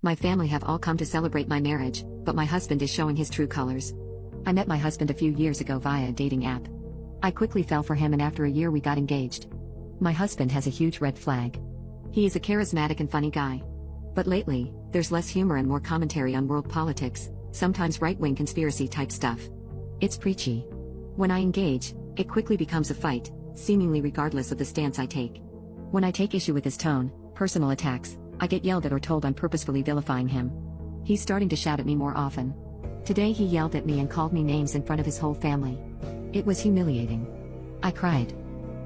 My family have all come to celebrate my marriage, but my husband is showing his true colors. I met my husband a few years ago via a dating app. I quickly fell for him and after a year we got engaged. My husband has a huge red flag. He is a charismatic and funny guy. But lately, there's less humor and more commentary on world politics, sometimes right-wing conspiracy type stuff. It's preachy. When I engage, it quickly becomes a fight, seemingly regardless of the stance I take. When I take issue with his tone, personal attacks, I get yelled at or told I'm purposefully vilifying him. He's starting to shout at me more often. Today he yelled at me and called me names in front of his whole family. It was humiliating. I cried.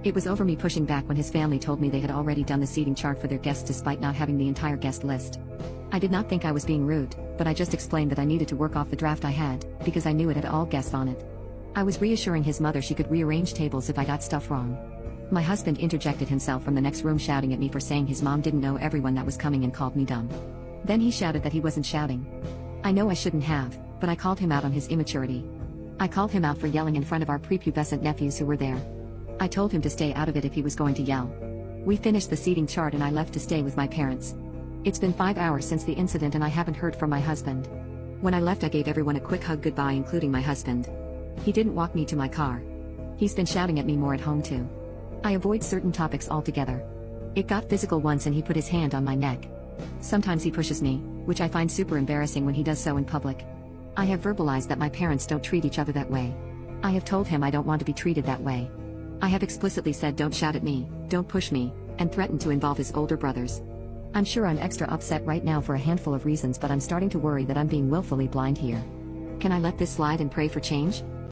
It was over me pushing back when his family told me they had already done the seating chart for their guests despite not having the entire guest list. I did not think I was being rude, but I just explained that I needed to work off the draft I had, because I knew it had all guests on it. I was reassuring his mother she could rearrange tables if I got stuff wrong. My husband interjected himself from the next room shouting at me for saying his mom didn't know everyone that was coming and called me dumb. Then he shouted that he wasn't shouting. I know I shouldn't have, but I called him out on his immaturity. I called him out for yelling in front of our prepubescent nephews who were there. I told him to stay out of it if he was going to yell. We finished the seating chart and I left to stay with my parents. It's been 5 hours since the incident and I haven't heard from my husband. When I left I gave everyone a quick hug goodbye including my husband. He didn't walk me to my car. He's been shouting at me more at home too. I avoid certain topics altogether. It got physical once and he put his hand on my neck. Sometimes he pushes me, which I find super embarrassing when he does so in public. I have verbalized that my parents don't treat each other that way. I have told him I don't want to be treated that way. I have explicitly said don't shout at me, don't push me, and threatened to involve his older brothers. I'm sure I'm extra upset right now for a handful of reasons but I'm starting to worry that I'm being willfully blind here. Can I let this slide and pray for change?